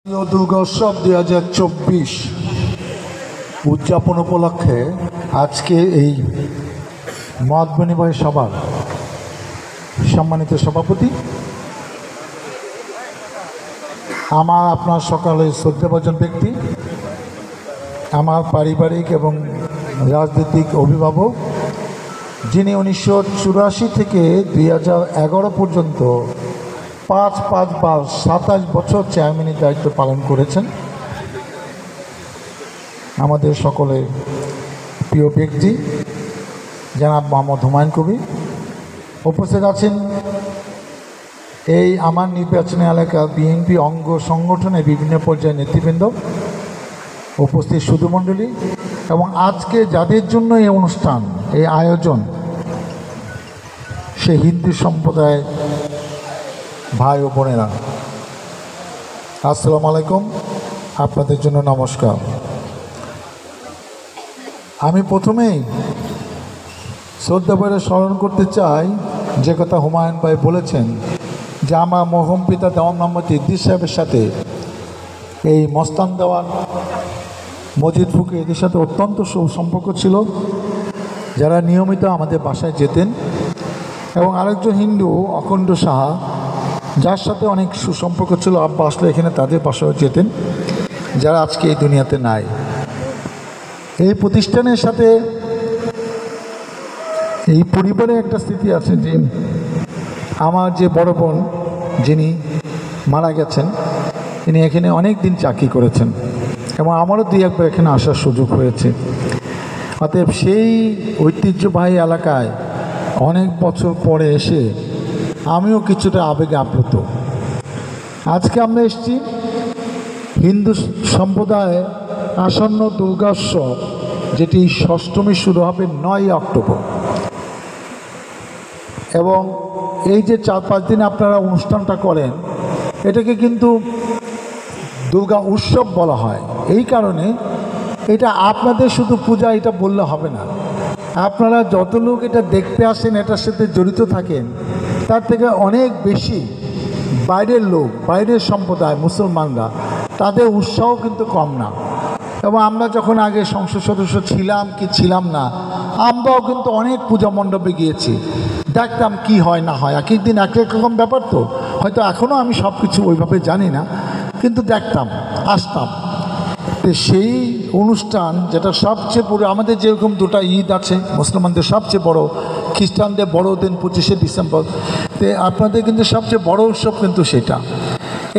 দুর্গোৎসব 2024 উদযাপন উপলক্ষে আজকে এই মত বিনিময় সভার সম্মানিত সভাপতি, আমার আপনার সকালে শ্রদ্ধাভাজন ব্যক্তি, আমার পারিবারিক এবং রাজনৈতিক অভিভাবক, যিনি 1984 থেকে 2011 পর্যন্ত 5 বার 27 বছর চেয়ারম্যানের দায়িত্ব পালন করেছেন, আমাদের সকলে প্রিয় ব্যক্তি জনাব মোহাম্মদ হুমায়ুন কবির। উপস্থিত আছেন এই আমার নির্বাচনী এলাকা বিএনপি অঙ্গ সংগঠনের বিভিন্ন পর্যায়ের নেতৃবৃন্দ, উপস্থিত সুধীমণ্ডলী এবং আজকে যাদের জন্য এই অনুষ্ঠান, এই আয়োজন, সে হিন্দু সম্প্রদায় ভাই ও বোনেরা, আসসালামু আলাইকুম, আপনাদের জন্য নমস্কার। আমি প্রথমেই শ্রদ্ধা ভরে স্মরণ করতে চাই যে কথা হুমায়ুন ভাই বলেছেন যে আমার মরহুম পিতা দেওয়ান মোহাম্মদ ইদ্রিস সাহেবের সাথে এই মস্তান দেওয়ান মজিদ ফুকে এদের সাথে অত্যন্ত সুসম্পর্ক ছিল, যারা নিয়মিত আমাদের বাসায় যেতেন, এবং আরেকজন হিন্দু অখণ্ড সাহা, যার সাথে অনেক সুসম্পর্ক ছিল, আব্বা আসলে এখানে তাদের বাসায় যেতেন, যারা আজকে এই দুনিয়াতে নাই। এই প্রতিষ্ঠানের সাথে এই পরিবারে একটা স্মৃতি আছে যে আমার যে বড় বোন যিনি মারা গেছেন, তিনি এখানে অনেক দিন চাকরি করেছেন এবং আমারও দুই একবার এখানে আসার সুযোগ হয়েছে। অতএব সেই ঐতিহ্যবাহী এলাকায় অনেক বছর পরে এসে আমিও কিছুটা আবেগে আপ্লুত। আজকে আমরা এসেছি হিন্দু সম্প্রদায়ে আসন্ন দুর্গোৎসব, যেটি ষষ্ঠমী শুরু হবে 9 অক্টোবর, এবং এই যে 4-5 দিন আপনারা অনুষ্ঠানটা করেন, এটাকে কিন্তু দুর্গা উৎসব বলা হয়। এই কারণে এটা আপনাদের শুধু পূজা এটা বললে হবে না, আপনারা যত লোক এটা দেখতে আসেন, এটার সাথে জড়িত থাকেন, তার থেকে অনেক বেশি বাইরের লোক, বাইরের সম্প্রদায় মুসলমানরা, তাদের উৎসাহ কিন্তু কম না। এবং আমরা যখন আগে সংসদ সদস্য ছিলাম কি ছিলাম না, আমরাও কিন্তু অনেক পূজা মণ্ডপে গিয়েছি, দেখতাম কি হয় না হয়, এক এক দিন এক এক রকম ব্যাপার, তো হয়তো এখনও আমি সব কিছু ওইভাবে জানি না, কিন্তু দেখতাম, আসতাম। তো সেই অনুষ্ঠান যেটা সবচেয়ে বড়, আমাদের যেরকম দুটো ঈদ আছে, মুসলমানদের সবচেয়ে বড়, খ্রিস্টানদের বড়দিন 25শে ডিসেম্বর, তো আপনাদের কিন্তু সবচেয়ে বড় উৎসব কিন্তু সেটা।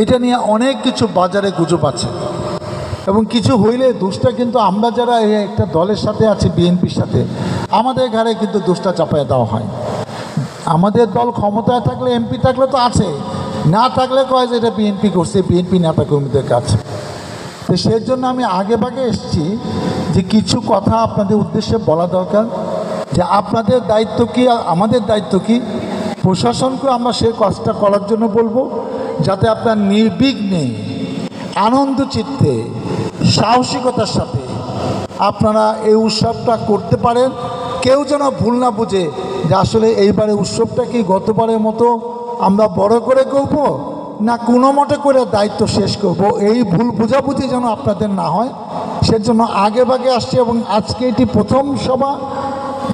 এটা নিয়ে অনেক কিছু বাজারে গুজব আছে, এবং কিছু হইলে দোষটা কিন্তু আমরা যারা এই একটা দলের সাথে আছি, বিএনপির সাথে, আমাদের ঘাড়ে কিন্তু দোষটা চাপায় দেওয়া হয়। আমাদের দল ক্ষমতায় থাকলে, এমপি থাকলে তো আছে, না থাকলে কয় যে এটা বিএনপি করছে, বিএনপি নেতা কর্মীদের কাছে। তো সেই জন্য আমি আগে ভাগে এসেছি যে কিছু কথা আপনাদের উদ্দেশ্যে বলা দরকার, যে আপনাদের দায়িত্ব কী আর আমাদের দায়িত্ব কী। প্রশাসনকে আমরা সেই কাজটা করার জন্য বলবো, যাতে আপনার নির্বিঘ্নে, আনন্দ চিত্তে, সাহসিকতার সাথে আপনারা এই উৎসবটা করতে পারেন। কেউ যেন ভুল না বুঝে যে আসলে এইবারে উৎসবটা কি গতবারের মতো আমরা বড় করে করব না কোনো মতে করে দায়িত্ব শেষ করব, এই ভুল বোঝাবুঝি যেন আপনাদের না হয়, সেজন্য আগে ভাগে আসছে। এবং আজকে এটি প্রথম সভা,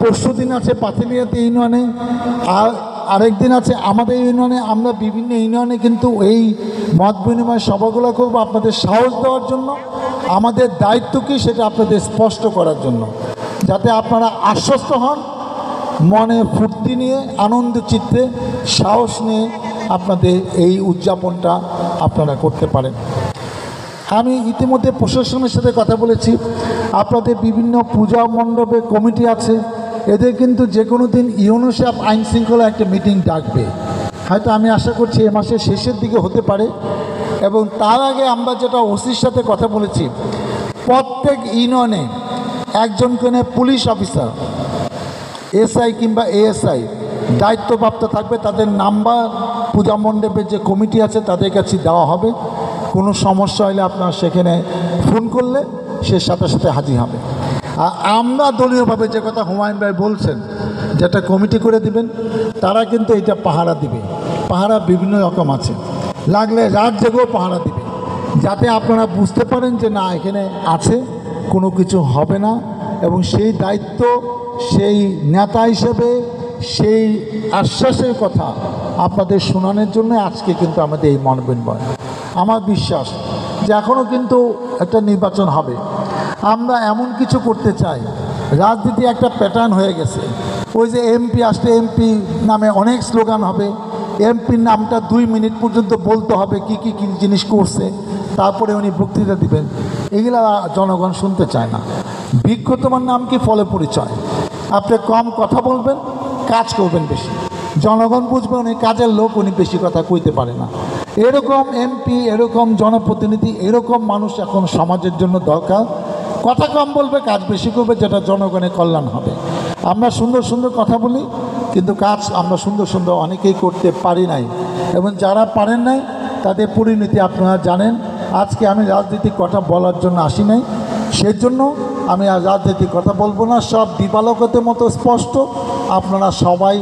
পরশু দিন আছে পাতিলিয়াতে ইউনিয়নে, আর আরেক দিন আছে আমাদের ইউনিয়নে। আমরা বিভিন্ন ইউনিয়নে কিন্তু এই মত বিনিময় সভাগুলো করব আপনাদের সাহস দেওয়ার জন্য, আমাদের দায়িত্ব কী সেটা আপনাদের স্পষ্ট করার জন্য, যাতে আপনারা আশ্বস্ত হন, মনে ফুর্তি নিয়ে, আনন্দ চিত্তে, সাহস নিয়ে আপনাদের এই উদযাপনটা আপনারা করতে পারেন। আমি ইতিমধ্যে প্রশাসনের সাথে কথা বলেছি, আপনাদের বিভিন্ন পূজা মণ্ডপে কমিটি আছে, এদের কিন্তু যে কোনো দিন ইউনিসেফ আইন শৃঙ্খলা একটা মিটিং ডাকবে, হয়তো আমি আশা করছি এ মাসের শেষের দিকে হতে পারে। এবং তার আগে আমরা যেটা ওসির সাথে কথা বলেছি, প্রত্যেক ইউনিয়নে একজন করে পুলিশ অফিসার, এসআই কিংবা এএসআই দায়িত্বপ্রাপ্ত থাকবে, তাদের নাম্বার পূজা মণ্ডপের যে কমিটি আছে তাদের কাছে দেওয়া হবে। কোনো সমস্যা হলে আপনার সেখানে ফোন করলে সে সাথে সাথে হাজির হবে। আর আমরা দলীয়ভাবে যে কথা হুমায়ুন ভাই বলছেন, যেটা কমিটি করে দিবেন, তারা কিন্তু এটা পাহারা দিবে। পাহারা বিভিন্ন রকম আছে, লাগলে রাত জেগেও পাহারা দিবে। যাতে আপনারা বুঝতে পারেন যে না এখানে আছে, কোনো কিছু হবে না, এবং সেই দায়িত্ব, সেই নেতা হিসেবে সেই আশ্বাসের কথা আপনাদের শোনানোর জন্য আজকে কিন্তু আমাদের এই মনোবিনবন। আমার বিশ্বাস যে এখনও কিন্তু একটা নির্বাচন হবে। আমরা এমন কিছু করতে চাই, রাজনীতি একটা প্যাটার্ন হয়ে গেছে। ওই যে এমপি আসলে এমপি নামে অনেক স্লোগান হবে, এমপির নামটা 2 মিনিট পর্যন্ত বলতে হবে কি কি কি জিনিস করছে, তারপরে উনি বক্তৃতা দিবেন। এগুলা জনগণ শুনতে চায় না। বৃক্ষ তোমার নাম কি, ফলে পরিচয়। আপনি কম কথা বলবেন, কাজ করবেন বেশি, জনগণ বুঝবে উনি কাজের লোক, উনি বেশি কথা কইতে পারে না। এরকম এমপি, এরকম জনপ্রতিনিধি, এরকম মানুষ এখন সমাজের জন্য দরকার। কথা কম বলবে, কাজ বেশি করবে, যেটা জনগণের কল্যাণ হবে। আমরা সুন্দর সুন্দর কথা বলি, কিন্তু কাজ আমরা সুন্দর সুন্দর অনেকেই করতে পারি নাই, এবং যারা পারেন নাই তাদের পরিণতি আপনারা জানেন। আজকে আমি রাজনীতির কথা বলার জন্য আসি নাই, সেজন্য আমি আর রাজনীতির কথা বলবো না। সব দিবালোকতের মতো স্পষ্ট, আপনারা সবাই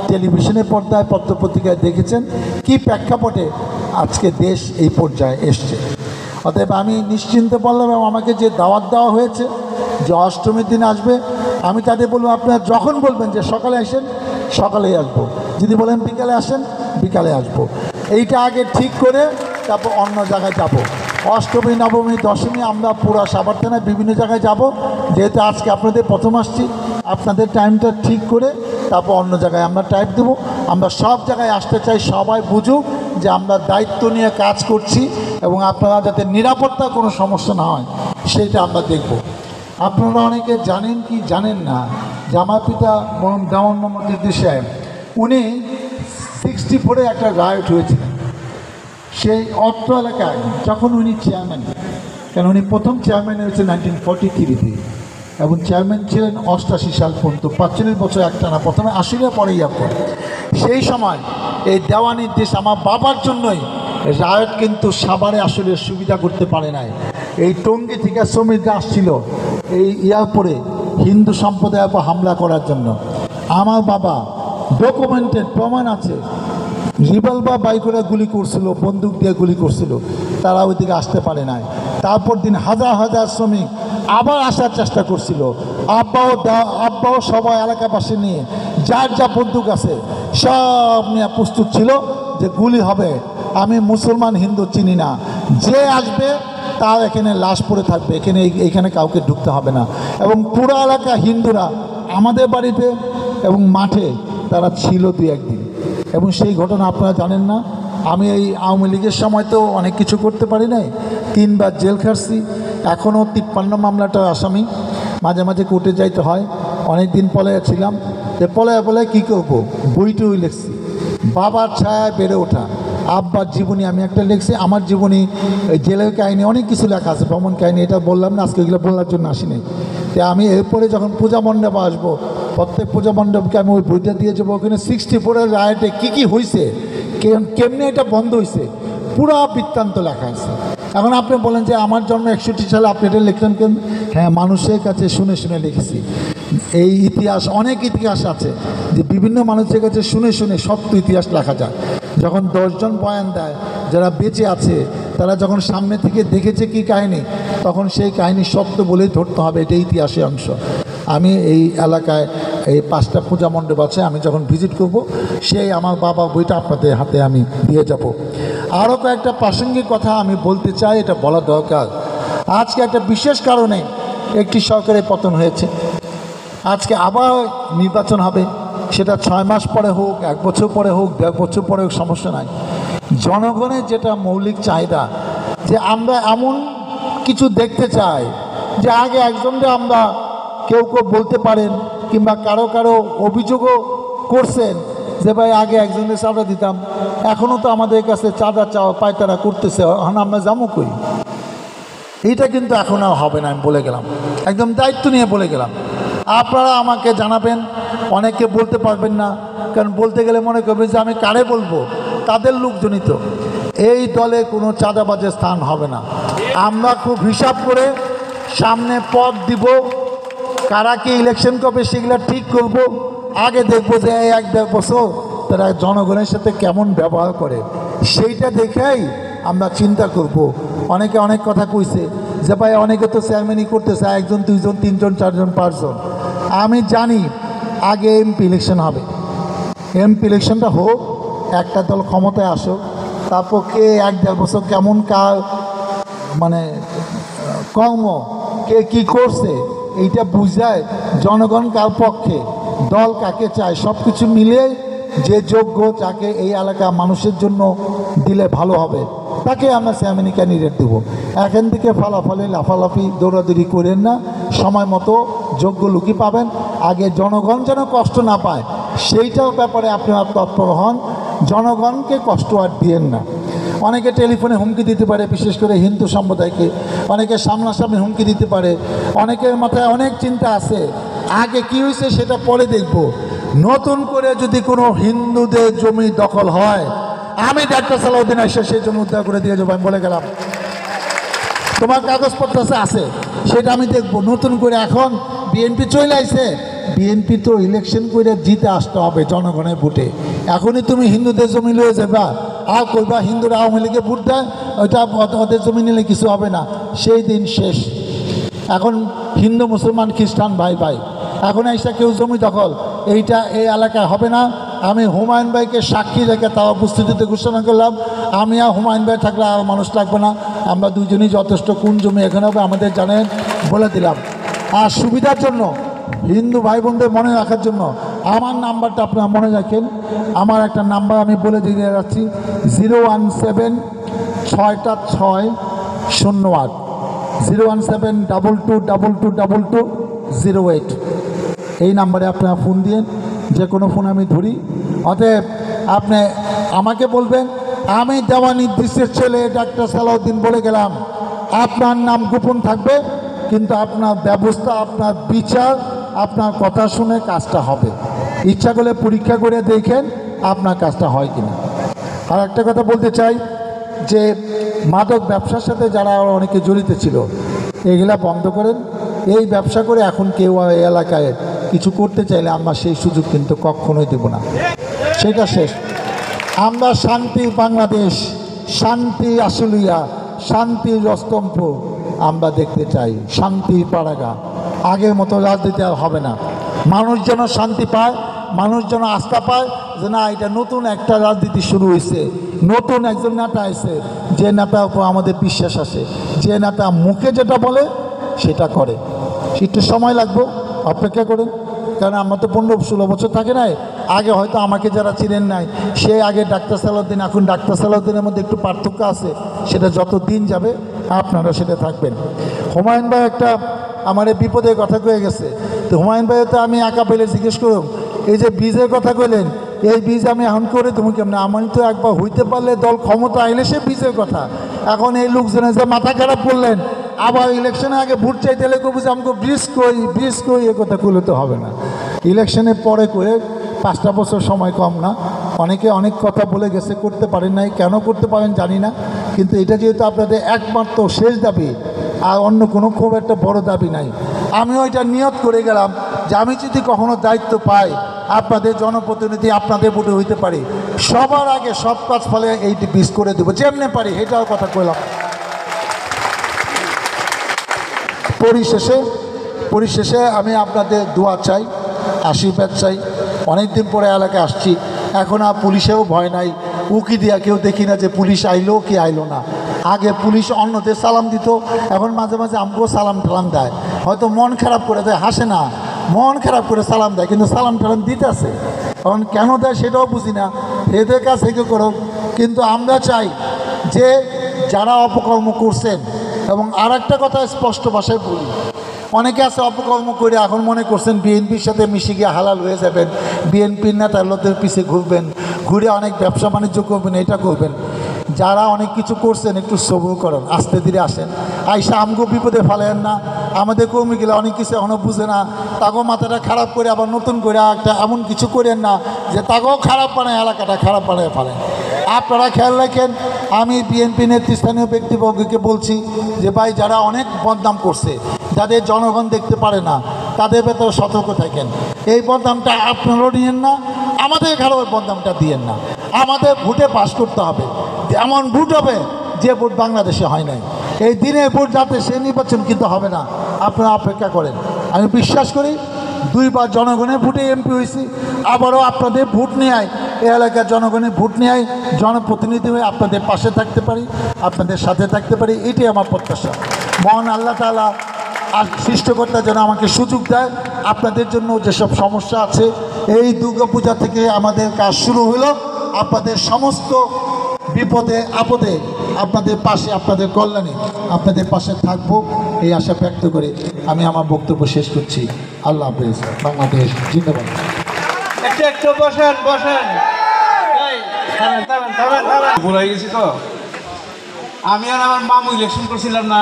টেলিভিশনের পর্দায়, পত্রপত্রিকায় দেখেছেন কি প্রেক্ষাপটে আজকে দেশ এই পর্যায়ে এসছে। অতএব আমি নিশ্চিন্তে বললাম, এবং আমাকে যে দাওয়াত দেওয়া হয়েছে যে অষ্টমীর দিন আসবে, আমি তাদের বলবো আপনারা যখন বলবেন যে সকালে আসেন, সকালেই আসবো। যদি বলেন বিকালে আসেন, বিকালে আসবো। এইটা আগে ঠিক করে তারপর অন্য জায়গায় যাব। অষ্টমী, নবমী, দশমী আমরা পুরো সাভার থানায় বিভিন্ন জায়গায় যাব। যেহেতু আজকে আপনাদের প্রথম আসছি, আপনাদের টাইমটা ঠিক করে তারপর অন্য জায়গায় আমরা টাইম দেবো। আমরা সব জায়গায় আসতে চাই, সবাই বুঝুক যে আমরা দায়িত্ব নিয়ে কাজ করছি, এবং আপনারা যাতে নিরাপত্তার কোনো সমস্যা না হয় সেইটা আমরা দেখব। আপনারা অনেকে জানেন কি জানেন না, যে আমার পিতা মরম দেওয়ান মোহাম্মদ ইদ্রিস সাহেব, উনি 64-এ একটা রায়ট হয়েছিলেন সেই অত্র এলাকায়, যখন উনি চেয়ারম্যান, কেন উনি প্রথম চেয়ারম্যান হয়েছে 1943-তে, এবং চেয়ারম্যান ছিলেন 88 সাল পর্যন্ত, 45 বছর একটানা, প্রথমে 80 পরে ইয়ারপর। সেই সময় এই দেওয়ানির দেশ আমার বাবার জন্যই রায়ট কিন্তু সাভারে আসলে সুবিধা করতে পারে নাই। এই টঙ্গী থেকে শ্রমিকরা আসছিল এই ইয়ারপরে হিন্দু সম্প্রদায়ের উপর হামলা করার জন্য। আমার বাবা ডকুমেন্টেড প্রমাণ আছে, রিভলভার বাই করে গুলি করছিল, বন্দুক দিয়ে গুলি করছিল, তারা ওইদিকে আসতে পারে নাই। তারপর দিন হাজার হাজার শ্রমিক আবার আসার চেষ্টা করছিল। আব্বাও সবাই এলাকাবাসী নিয়ে যার যা বন্দুক আছে সব নিয়ে প্রস্তুত ছিল যে গুলি হবে। আমি মুসলমান হিন্দু চিনি না, যে আসবে তার এখানে লাশ পড়ে থাকবে, এখানে কাউকে ঢুকতে হবে না। এবং পুরো এলাকা হিন্দুরা আমাদের বাড়িতে এবং মাঠে তারা ছিল 2-1 দিন, এবং সেই ঘটনা আপনারা জানেন না। আমি এই আওয়ামী লীগের সময় তো অনেক কিছু করতে পারি নাই, 3 বার জেল খাটছি, এখনও 53 মামলাটার আসামি। মাঝে মাঝে কোর্টে যাইতে হয়, অনেক দিন পলায় ছিলাম, যে পলায় কী করবো, বইটই লিখছি, বাবার ছায়ায় বেড়ে ওঠা, আব্বার জীবনী আমি একটা লিখছি, আমার জীবনী, জেলের কাহিনী, অনেক কিছু লেখা আছে, ভ্রমণ কাহিনী। এটা বললাম না, আজকে এগুলো বলার জন্য আসিনি। তো আমি এরপরে যখন পূজা মণ্ডপে আসবো, প্রত্যেক পূজা মণ্ডপকে আমি ওই বইটা দিয়ে যাবো। ওখানে 64-এর রায়টে কী কী হয়েছে, কেমনি এটা বন্ধ হয়েছে, পুরো বৃত্তান্ত লেখা আছে। এখন আপনি বলেন যে আমার জন্ম 61 সালে, আপনি এটা লিখলেন কেন? হ্যাঁ, মানুষের কাছে শুনে শুনে লিখেছি। এই ইতিহাস, অনেক ইতিহাস আছে যে বিভিন্ন মানুষের কাছে শুনে শুনে সত্য ইতিহাস লেখা যায়। যখন 10 জন বয়ান দেয়, যারা বেঁচে আছে, তারা যখন সামনে থেকে দেখেছে কি কাহিনী, তখন সেই কাহিনী সত্য বলেই ধরতে হবে, এটা ইতিহাসের অংশ। আমি এই এলাকায় এই 5টা পূজা মণ্ডপ আছে, আমি যখন ভিজিট করব, সেই আমার বাবা বইটা আপনাদের হাতে আমি দিয়ে যাব। আরও কয়েকটা প্রাসঙ্গিক কথা আমি বলতে চাই, এটা বলা দরকার। আজকে একটা বিশেষ কারণে একটি সরকারের পতন হয়েছে, আজকে আবার নির্বাচন হবে, সেটা 6 মাস পরে হোক, 1 বছর পরে হোক, 1.5 বছর পরে হোক, সমস্যা নাই। জনগণের যেটা মৌলিক চাহিদা, যে আমরা এমন কিছু দেখতে চাই যে আগে একজনকে আমরা কেউ বলতে পারেন, কিংবা কারো অভিযোগও করছেন যে ভাই আগে একজনের চাঁদা দিতাম, এখনও তো আমাদের কাছে চাঁদা চাওয়া পায়তারা করতেছে, এখন আমরা যাবো কই? এইটা কিন্তু এখন আর হবে না, আমি বলে গেলাম, একদম দায়িত্ব নিয়ে বলে গেলাম। আপনারা আমাকে জানাবেন, অনেকে বলতে পারবেন না, কারণ বলতে গেলে মনে করবে যে আমি কারে বলবো, তাদের লোকজনিত। এই দলে কোনো চাঁদাবাজের স্থান হবে না। আমরা খুব হিসাব করে সামনে পথ দিব, কারা কি ইলেকশন করবে সেগুলো ঠিক করব। আগে দেখবো যে 1-1.5 বছর তারা জনগণের সাথে কেমন ব্যবহার করে, সেইটা দেখেই আমরা চিন্তা করব অনেকে অনেক কথা কইছে যে ভাই অনেকে তো চেয়ারম্যানই করতেছে, 1 জন 2 জন 3 জন 4 জন 5 জন। আমি জানি আগে এমপি ইলেকশন হবে, এমপি ইলেকশনটা হোক, একটা দল ক্ষমতায় আসুক, তারপর কে 1-1.5 বছর কেমন কার মানে কর্ম কে কী করছে এইটা বুঝায় জনগণ কার পক্ষে, দল কাকে চায়, সব কিছু মিলে যে যোগ্য যাকে এই এলাকা মানুষের জন্য দিলে ভালো হবে তাকে আমরা চেয়ারম্যান ক্যান্ডিডেট দেবো। এখান থেকে ফালাফালি লাফালাফি দৌড়াদৌড়ি করেন না, সময় মতো যোগ্য লোকই পাবেন। আগে জনগণ যেন কষ্ট না পায় সেইটাও ব্যাপারে আপনারা তৎপর হন, জনগণকে কষ্ট আর দিয়েন না। অনেকে টেলিফোনে হুমকি দিতে পারে, বিশেষ করে হিন্দু সম্প্রদায়কে, অনেকে সামনাসামনি হুমকি দিতে পারে, অনেকের মাথায় অনেক চিন্তা আছে, আগে কি হয়েছে সেটা পরে দেখব। নতুন করে যদি কোনো হিন্দুদের জমি দখল হয়, আমি ডাক্তার সালাউদ্দিন এসে সেই জমি উদ্ধার করে দিয়ে যাবো, আমি বলে গেলাম। তোমার কাগজপত্র আছে সেটা আমি দেখব। নতুন করে এখন বিএনপি চলে আসছে, বিএনপি তো ইলেকশন করে জিতে আসতে হবে জনগণের ভোটে। এখনই তুমি হিন্দুদের জমি লয়ে যাবা আর কইবা হিন্দুরা আওয়ামী লীগে ভোট দেয়, ওইটা ওদের জমি নিলে কিছু হবে না, সেই দিন শেষ। এখন হিন্দু মুসলমান খ্রিস্টান ভাই ভাই, এখন এইসা কেউ জমি দখল এইটা এই এলাকায় হবে না। আমি হুমায়ুন ভাইকে সাক্ষী রেখে তার উপস্থিতিতে ঘোষণা করলাম, আমি আর হুমায়ুন ভাই থাকলে আর মানুষ লাগবে না, আমরা দুজনই যথেষ্ট। কোন জমি এখানে হবে আমাদের জানেন, বলে দিলাম। আর সুবিধার জন্য হিন্দু ভাই বোনদের মনে রাখার জন্য আমার নাম্বারটা আপনারা মনে রাখেন। আমার একটা নাম্বার আমি বলে দিয়ে যাচ্ছি, 017-6টা-6-0-8, 017-22222208। এই নাম্বারে আপনারা ফোন দিন, যে কোনো ফোন আমি ধরি। অতএব আপনি আমাকে বলবেন, আমি দেওয়া নির্দিষ্টের ছেলে ডাক্তার সালাউদ্দিন বলে গেলাম, আপনার নাম গোপন থাকবে, কিন্তু আপনার ব্যবস্থা, আপনার বিচার, আপনার কথা শুনে কাজটা হবে। ইচ্ছা করলে পরীক্ষা করে দেখেন আপনার কাজটা হয় কিনা। আর একটা কথা বলতে চাই যে মাদক ব্যবসার সাথে যারা অনেকে জড়িত ছিল এগুলা বন্ধ করেন। এই ব্যবসা করে এখন কেউ এই এলাকায় কিছু করতে চাইলে আমরা সেই সুযোগ কিন্তু কখনোই দেব না, সেটা শেষ। আমরা শান্তির বাংলাদেশ, শান্তি আশুলিয়া, শান্তির রস্তম্ভ আমরা দেখতে চাই, শান্তির পাড়াগা। আগের মতো রাজনীতি আর হবে না। মানুষ যেন শান্তি পায়, মানুষ যেন আস্থা পায় যে না, এটা নতুন একটা রাজনীতি শুরু হয়েছে, নতুন একজন নেতা আছে, যে নেতার উপর আমাদের বিশ্বাস আছে, যে নেতা মুখে যেটা বলে সেটা করে। একটু সময় লাগবে, অপেক্ষা করেন। কারণ আমরা তো 15-16 বছর থাকে নাই। আগে হয়তো আমাকে যারা চিনেন নাই, সে আগে ডাক্তার সালাউদ্দিন, এখন ডাক্তার সালাউদ্দিনের মধ্যে একটু পার্থক্য আছে, সেটা যত দিন যাবে আপনারা সেটা থাকবেন। হুমায়ুন ভাই একটা আমার এই বিপদের কথা কয়ে গেছে, তো হুমায়ুন ভাই তো আমি একা পেলে জিজ্ঞেস করুন, এই যে বীজের কথা কইলেন, এই বীজ আমি এখন করে তুমি কেমন? আমি তো একবার হইতে পারলে দল ক্ষমতা আইলে সে বীজের কথা। এখন এই লোকজনে যে মাথা খারাপ করলেন, আবার ইলেকশনের আগে ভোট চাইতে এলে কবি যে আমাকে ব্রিজ কই এ কথা করলে তো হবে না। ইলেকশনের পরে করে 5টা বছর সময় কম না। অনেকে অনেক কথা বলে গেছে, করতে পারেন নাই, কেন করতে পারেন জানি না, কিন্তু এটা যেহেতু আপনাদের একমাত্র শেষ দাবি আর অন্য কোনো খুব একটা বড় দাবি নাই, আমিও এটা নিয়ত করে গেলাম যে আমি যদি কখনো দায়িত্ব পাই, আপনাদের জনপ্রতিনিধি, আপনাদের ভোটে হইতে পারি, সবার আগে সব কাজ ফলে এইটি পিস করে দেবো যেমনি পারি, এটাও কথা কইলাম। পরিশেষে আমি আপনাদের দোয়া চাই, আশীর্বাদ চাই। অনেক দিন পরে এলাকায় আসছি, এখন আর পুলিশেও ভয় নাই, উকি দিয়া কেউ দেখি না যে পুলিশ আইলো কি আইলো না। আগে পুলিশ অন্যদের সালাম দিত, এখন মাঝে মাঝে আমাকেও সালাম টালাম দেয়, হয়তো মন খারাপ করে দেয়, হাসে না, মন খারাপ করে সালাম দেয়, কিন্তু সালাম টালাম দিতেছে। কারণ কেন দেয় সেটাও বুঝি না, এদের কাছ থেকে করো। কিন্তু আমরা চাই যে যারা অপকর্ম করছেন, এবং আর একটা কথা স্পষ্ট ভাষায় বলি, অনেকে আছে অপকর্ম করে এখন মনে করছেন বিএনপির সাথে মিশে গিয়ে হালাল হয়ে যাবেন, বিএনপির নেতার লোকদের পিছিয়ে ঘুরবেন, ঘুরে অনেক ব্যবসা বাণিজ্য করবেন, এটা করবেন। যারা অনেক কিছু করছেন একটু সবুর করেন, আস্তে ধীরে আসেন, আইসা আমগো বিপদে ফেলেন না। আমাদের কর্মীগুলো অনেক কিছু এখনও বুঝে না, তাকেও মাথাটা খারাপ করে আবার নতুন করে একটা এমন কিছু করেন না যে তাকেও খারাপ বানায়, এলাকাটা খারাপ বানায় ফেলেন। আপনারা খেয়াল রাখেন, আমি বিএনপি নেতৃস্থানীয় ব্যক্তিবর্গকে বলছি যে ভাই, যারা অনেক বদনাম করছে, যাদের জনগণ দেখতে পারে না, তাদের ভেতরে সতর্ক থাকেন। এই বদনামটা আপনারাও নিয়েন না, আমাদের ঘরেও বদনামটা দিয়েন না। আমাদের ভোটে পাস করতে হবে, এমন ভোট হবে যে ভোট বাংলাদেশে হয় নাই। এই দিনের ভোট যাতে সেই নির্বাচন কিন্তু হবে না, আপনারা অপেক্ষা করেন। আমি বিশ্বাস করি 2বার জনগণের ভোটে এমপি হয়েছি, আবারও আপনাদের ভোট নেয় এই এলাকার জনগণের ভোট নেয় জনপ্রতিনিধি হয়ে আপনাদের পাশে থাকতে পারি, আপনাদের সাথে থাকতে পারি, এটাই আমার প্রত্যাশা। মহান আল্লাহ তাআলা আর সৃষ্টিকর্তা যেন আমাকে সুযোগ দেয়। আপনাদের জন্য যেসব সমস্যা আছে, এই দুর্গাপূজা থেকে আমাদের কাজ শুরু হলো। আপনাদের সমস্ত বিপদে আপদে আপনাদের পাশে, আপনাদের কল্যাণে আপনাদের পাশে থাকবো, এই আশা ব্যক্ত করে আমি আমার বক্তব্য শেষ করছি। আল্লাহ হাফেজ। বাংলাদেশ জিন্দাবাদ। একটু বসেন বসেন। ভুলাই গেছি তো, আমি আর আমার মামু ইলেকশন করছিলাম না,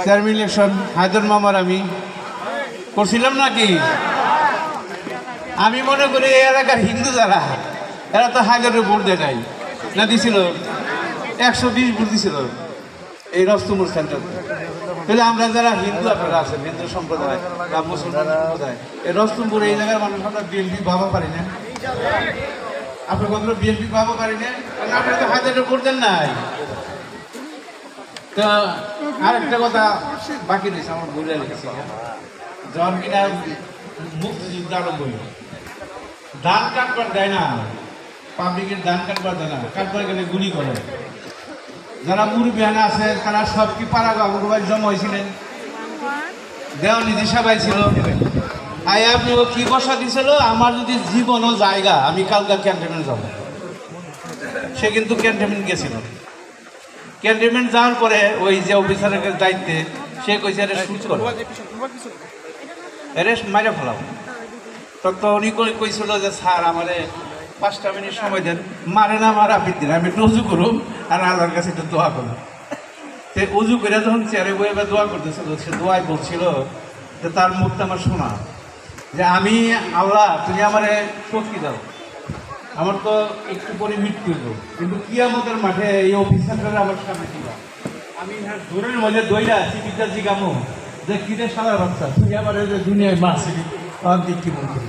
চেয়ারম্যান ইলেকশন হায়দর মামার আমি করছিলাম নাকি। আমি মনে করি এই এলাকার হিন্দু যারা, এরা তো হায়দরের ভোট দেয় নাই না, দিছিল 120 ভোট দিছিল এই রস্তমুর সেন্টার। তাহলে আমরা যারা হিন্দু, আপনারা আছেন হিন্দু সম্প্রদায় বা মুসলমান সম্প্রদায়, এই রস্তমপুর এই জায়গার মানুষ আমরা বিএনপি ভাবা পারি না। আপনি কখনো বিএনপি ভাবা পারি না, কারণ আপনারা তো হায়দরের ভোট দেন নাই। তো আরেকটা কথা বাকি রয়েছে, আমার ভুলে রেখেছি। জন কিনা মুক্তিযুদ্ধ আরম্ভ হইল, ধান কাটবার দেয় না, পাবলিকের ধান কাটবার দেয় না, কাটবার গেলে গুলি করে। যারা মুরব্বিয়ানা আছে তারা সব কি পাড়া বাবুর জমা হয়েছিলেন, দেওয়া নিধি সবাই ছিল। আই আপনি ও কি বসা দিছিল, আমার যদি জীবনও জায়গা আমি কালকা ক্যান্টনমেন্ট যাব। সে কিন্তু ক্যান্টনমেন্ট গেছিল, ক্যান্টনমেন্ট যাওয়ার পরে ওই যে অফিসারের দায়িত্বে সে কইছে আরে শুট করো, আরে মাইরা ফেলাও। তখন উনি কইছিল যে স্যার আমারে 5টা মিনিট সময় দেন, মারে না মারা আপনি দিন, আমি একটু উজু করুন আর আল্লাহর কাছে একটু দোয়া করুন। সে উজু করে যখন চেয়ারে বই এবার দোয়া করতেছিল, সে দোয়াই বলছিল যে তার মুখটা আমার শোনা, যে আমি আল্লাহ তুমি আমারে শক্তি দাও, আমার তো একটু পরে মৃত্যু করবো, কিন্তু কিয়ামতের মাঠে এই অফিসাররা আমার সামনে ছিল। আমি দূরের মধ্যে দইরা চিকিৎসা জিগামো যে কিরে সারা বাচ্চা তুই আমার দুনিয়ায় মারছিলি, আমার দিক কি বলছিলি।